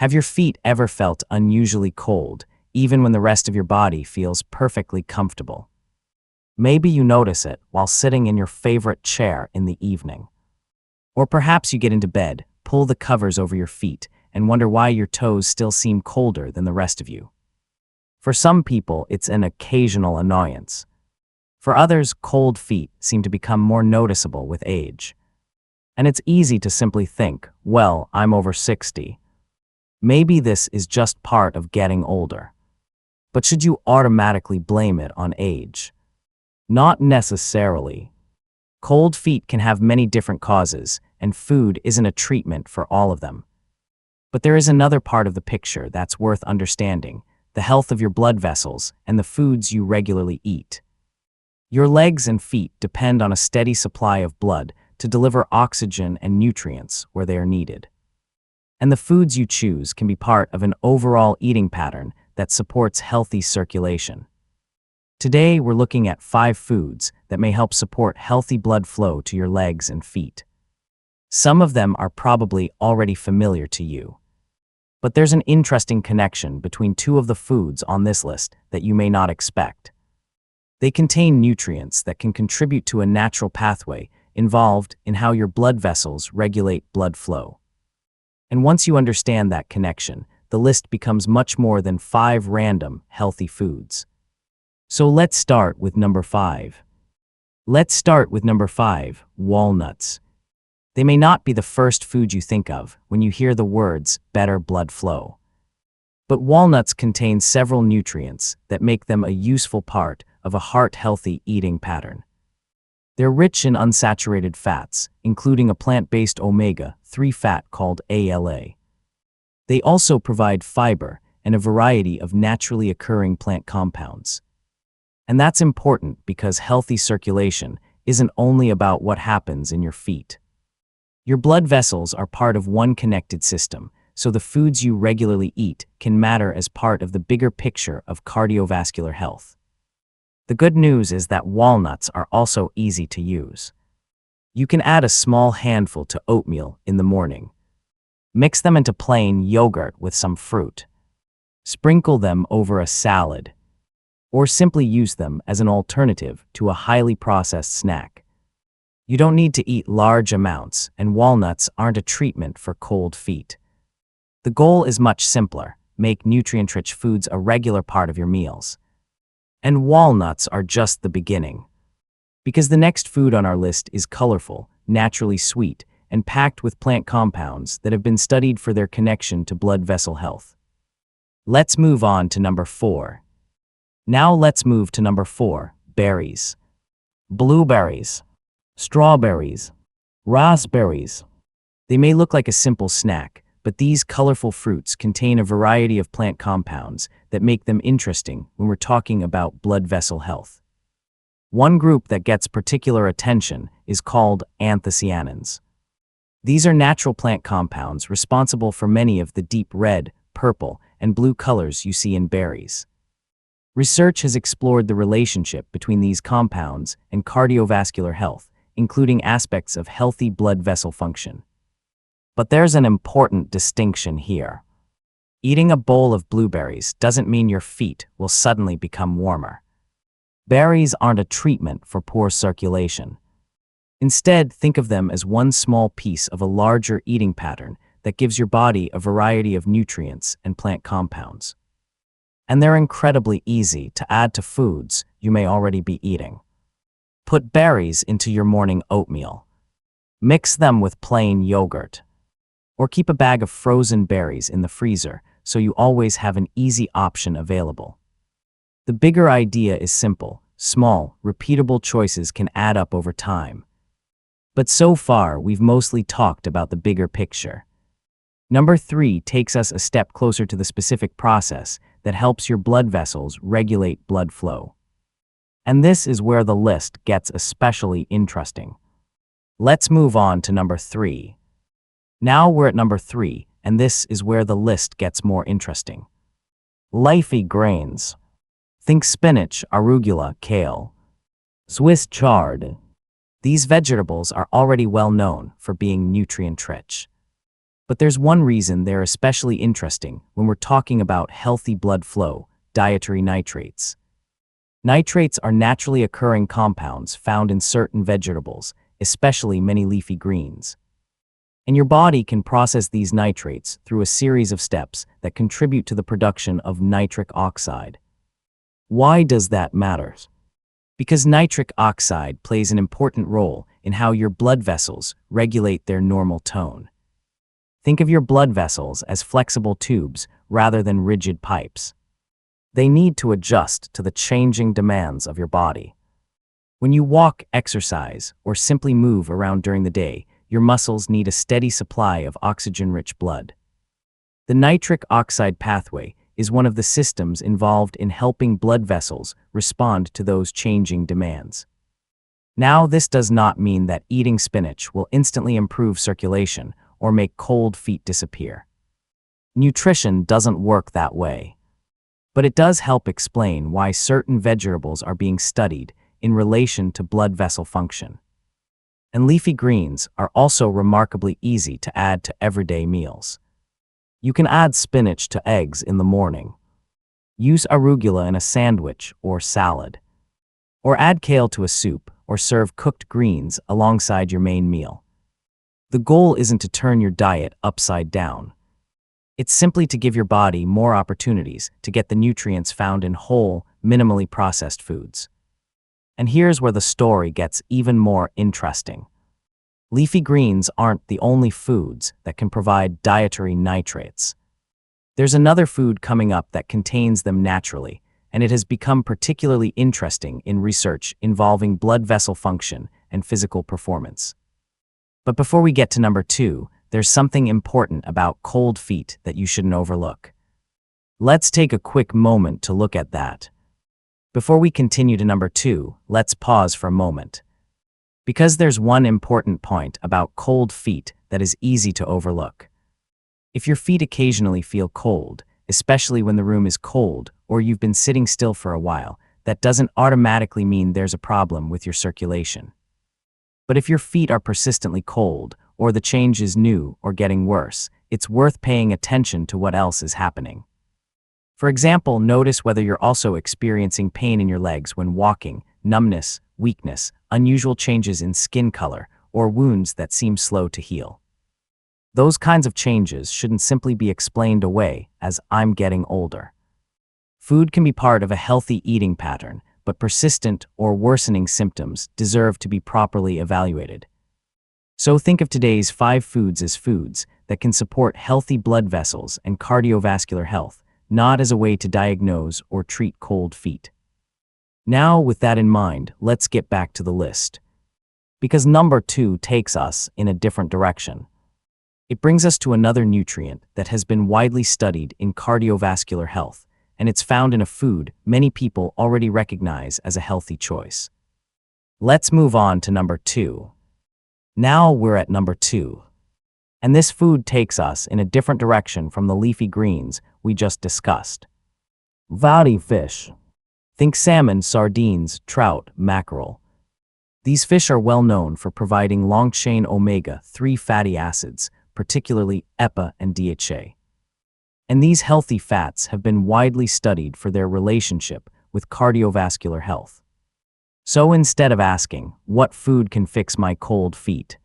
Have your feet ever felt unusually cold, even when the rest of your body feels perfectly comfortable? Maybe you notice it while sitting in your favorite chair in the evening. Or perhaps you get into bed, pull the covers over your feet, and wonder why your toes still seem colder than the rest of you. For some people, it's an occasional annoyance. For others, cold feet seem to become more noticeable with age. And it's easy to simply think, well, I'm over 60. Maybe this is just part of getting older. But should you automatically blame it on age? Not necessarily. Cold feet can have many different causes, and food isn't a treatment for all of them. But there is another part of the picture that's worth understanding: the health of your blood vessels and the foods you regularly eat. Your legs and feet depend on a steady supply of blood to deliver oxygen and nutrients where they are needed. And the foods you choose can be part of an overall eating pattern that supports healthy circulation. Today, we're looking at 5 foods that may help support healthy blood flow to your legs and feet. Some of them are probably already familiar to you. But there's an interesting connection between 2 of the foods on this list that you may not expect. They contain nutrients that can contribute to a natural pathway involved in how your blood vessels regulate blood flow. And once you understand that connection, the list becomes much more than 5 random, healthy foods. So let's start with number 5. Walnuts. They may not be the first food you think of when you hear the words better blood flow. But walnuts contain several nutrients that make them a useful part of a heart-healthy eating pattern. They're rich in unsaturated fats, including a plant-based omega-3 fat called ALA. They also provide fiber and a variety of naturally occurring plant compounds. And that's important because healthy circulation isn't only about what happens in your feet. Your blood vessels are part of one connected system, so the foods you regularly eat can matter as part of the bigger picture of cardiovascular health. The good news is that walnuts are also easy to use. You can add a small handful to oatmeal in the morning. Mix them into plain yogurt with some fruit. Sprinkle them over a salad. Or simply use them as an alternative to a highly processed snack. You don't need to eat large amounts, and walnuts aren't a treatment for cold feet. The goal is much simpler: make nutrient-rich foods a regular part of your meals. And walnuts are just the beginning. Because the next food on our list is colorful, naturally sweet, and packed with plant compounds that have been studied for their connection to blood vessel health. Let's move on to number 4. Berries. Blueberries, strawberries, raspberries. They may look like a simple snack, but these colorful fruits contain a variety of plant compounds that make them interesting when we're talking about blood vessel health. One group that gets particular attention is called anthocyanins. These are natural plant compounds responsible for many of the deep red, purple, and blue colors you see in berries. Research has explored the relationship between these compounds and cardiovascular health, including aspects of healthy blood vessel function. But there's an important distinction here. Eating a bowl of blueberries doesn't mean your feet will suddenly become warmer. Berries aren't a treatment for poor circulation. Instead, think of them as one small piece of a larger eating pattern that gives your body a variety of nutrients and plant compounds. And they're incredibly easy to add to foods you may already be eating. Put berries into your morning oatmeal. Mix them with plain yogurt. Or keep a bag of frozen berries in the freezer so you always have an easy option available. The bigger idea is simple: small, repeatable choices can add up over time. But so far, we've mostly talked about the bigger picture. Number 3 takes us a step closer to the specific process that helps your blood vessels regulate blood flow. And this is where the list gets especially interesting. Let's move on to number 3. Now we're at number 3, and this is where the list gets more interesting. Leafy greens. Think spinach, arugula, kale, Swiss chard. These vegetables are already well known for being nutrient-rich. But there's one reason they're especially interesting when we're talking about healthy blood flow: dietary nitrates. Nitrates are naturally occurring compounds found in certain vegetables, especially many leafy greens. And your body can process these nitrates through a series of steps that contribute to the production of nitric oxide. Why does that matter? Because nitric oxide plays an important role in how your blood vessels regulate their normal tone. Think of your blood vessels as flexible tubes rather than rigid pipes. They need to adjust to the changing demands of your body. When you walk, exercise, or simply move around during the day, your muscles need a steady supply of oxygen-rich blood. The nitric oxide pathway is one of the systems involved in helping blood vessels respond to those changing demands. Now, this does not mean that eating spinach will instantly improve circulation or make cold feet disappear. Nutrition doesn't work that way. But it does help explain why certain vegetables are being studied in relation to blood vessel function. And leafy greens are also remarkably easy to add to everyday meals. You can add spinach to eggs in the morning. Use arugula in a sandwich or salad. Or add kale to a soup, or serve cooked greens alongside your main meal. The goal isn't to turn your diet upside down. It's simply to give your body more opportunities to get the nutrients found in whole, minimally processed foods. And here's where the story gets even more interesting. Leafy greens aren't the only foods that can provide dietary nitrates. There's another food coming up that contains them naturally, and it has become particularly interesting in research involving blood vessel function and physical performance. But before we get to number 2, there's something important about cold feet that you shouldn't overlook. Let's take a quick moment to look at that. Before we continue to number 2, let's pause for a moment. Because there's one important point about cold feet that is easy to overlook. If your feet occasionally feel cold, especially when the room is cold or you've been sitting still for a while, that doesn't automatically mean there's a problem with your circulation. But if your feet are persistently cold, or the change is new or getting worse, it's worth paying attention to what else is happening. For example, notice whether you're also experiencing pain in your legs when walking, numbness, weakness, unusual changes in skin color, or wounds that seem slow to heal. Those kinds of changes shouldn't simply be explained away as "I'm getting older." Food can be part of a healthy eating pattern, but persistent or worsening symptoms deserve to be properly evaluated. So think of today's 5 foods as foods that can support healthy blood vessels and cardiovascular health, not as a way to diagnose or treat cold feet. Now, with that in mind, let's get back to the list. Because number 2 takes us in a different direction. It brings us to another nutrient that has been widely studied in cardiovascular health, and it's found in a food many people already recognize as a healthy choice. Let's move on to number 2. Now we're at number 2. And this food takes us in a different direction from the leafy greens we just discussed. Fatty fish. Think salmon, sardines, trout, mackerel. These fish are well known for providing long-chain omega-3 fatty acids, particularly EPA and DHA. And these healthy fats have been widely studied for their relationship with cardiovascular health. So instead of asking, what food can fix my cold feet?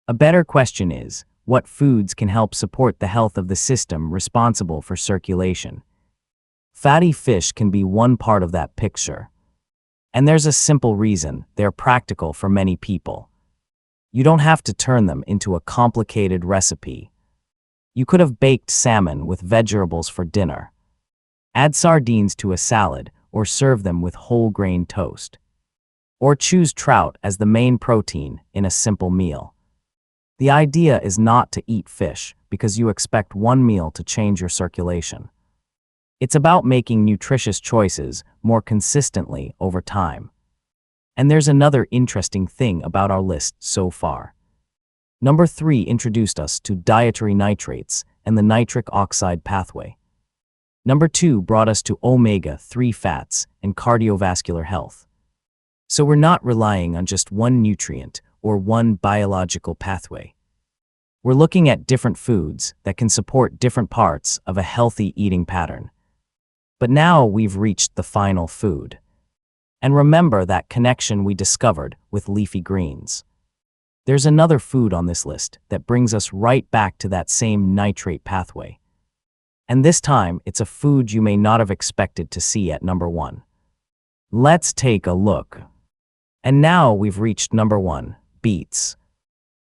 A better question is, what foods can help support the health of the system responsible for circulation? Fatty fish can be one part of that picture. And there's a simple reason: they're practical for many people. You don't have to turn them into a complicated recipe. You could have baked salmon with vegetables for dinner. Add sardines to a salad or serve them with whole grain toast. Or choose trout as the main protein in a simple meal. The idea is not to eat fish because you expect one meal to change your circulation. It's about making nutritious choices more consistently over time. And there's another interesting thing about our list so far. Number 3 introduced us to dietary nitrates and the nitric oxide pathway. Number 2 brought us to omega-3 fats and cardiovascular health. So we're not relying on just one nutrient or one biological pathway. We're looking at different foods that can support different parts of a healthy eating pattern. But now we've reached the final food. And remember that connection we discovered with leafy greens. There's another food on this list that brings us right back to that same nitrate pathway. And this time, it's a food you may not have expected to see at number 1. Let's take a look. And now we've reached number 1, beets.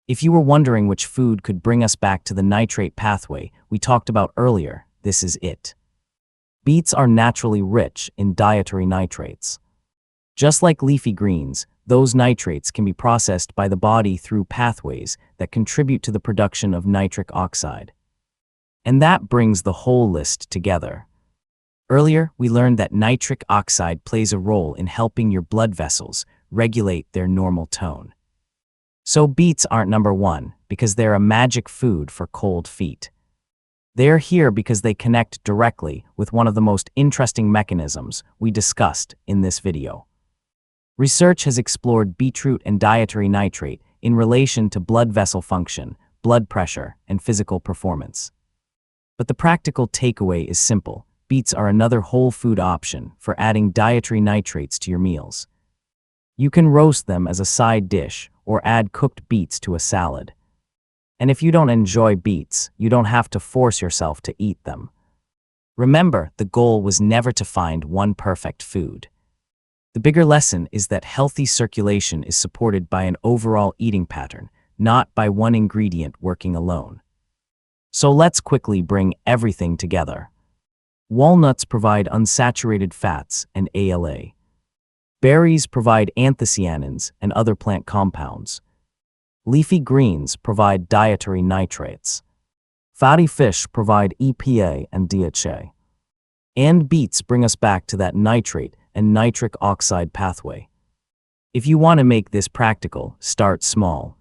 If you were wondering which food could bring us back to the nitrate pathway we talked about earlier, this is it. Beets are naturally rich in dietary nitrates. Just like leafy greens, those nitrates can be processed by the body through pathways that contribute to the production of nitric oxide. And that brings the whole list together. Earlier, we learned that nitric oxide plays a role in helping your blood vessels regulate their normal tone. So beets aren't number 1 because they're a magic food for cold feet. They're here because they connect directly with one of the most interesting mechanisms we discussed in this video. Research has explored beetroot and dietary nitrate in relation to blood vessel function, blood pressure, and physical performance. But the practical takeaway is simple. Beets are another whole food option for adding dietary nitrates to your meals. You can roast them as a side dish or add cooked beets to a salad. And if you don't enjoy beets, you don't have to force yourself to eat them. Remember, the goal was never to find one perfect food. The bigger lesson is that healthy circulation is supported by an overall eating pattern, not by one ingredient working alone. So let's quickly bring everything together. Walnuts provide unsaturated fats and ALA. Berries provide anthocyanins and other plant compounds. Leafy greens provide dietary nitrates. Fatty fish provide EPA and DHA. And beets bring us back to that nitrate and nitric oxide pathway. If you want to make this practical, start small.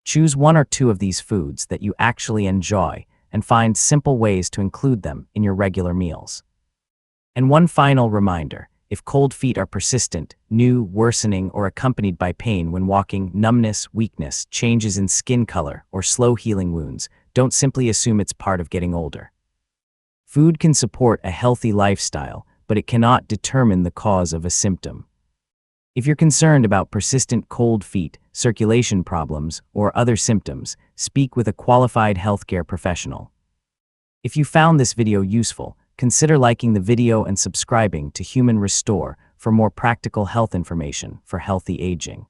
Choose 1 or 2 of these foods that you actually enjoy and find simple ways to include them in your regular meals. And one final reminder. If cold feet are persistent, new, worsening, or accompanied by pain when walking, numbness, weakness, changes in skin color, or slow healing wounds, don't simply assume it's part of getting older. Food can support a healthy lifestyle, but it cannot determine the cause of a symptom. If you're concerned about persistent cold feet, circulation problems, or other symptoms, speak with a qualified healthcare professional. If you found this video useful, consider liking the video and subscribing to Human Restore for more practical health information for healthy aging.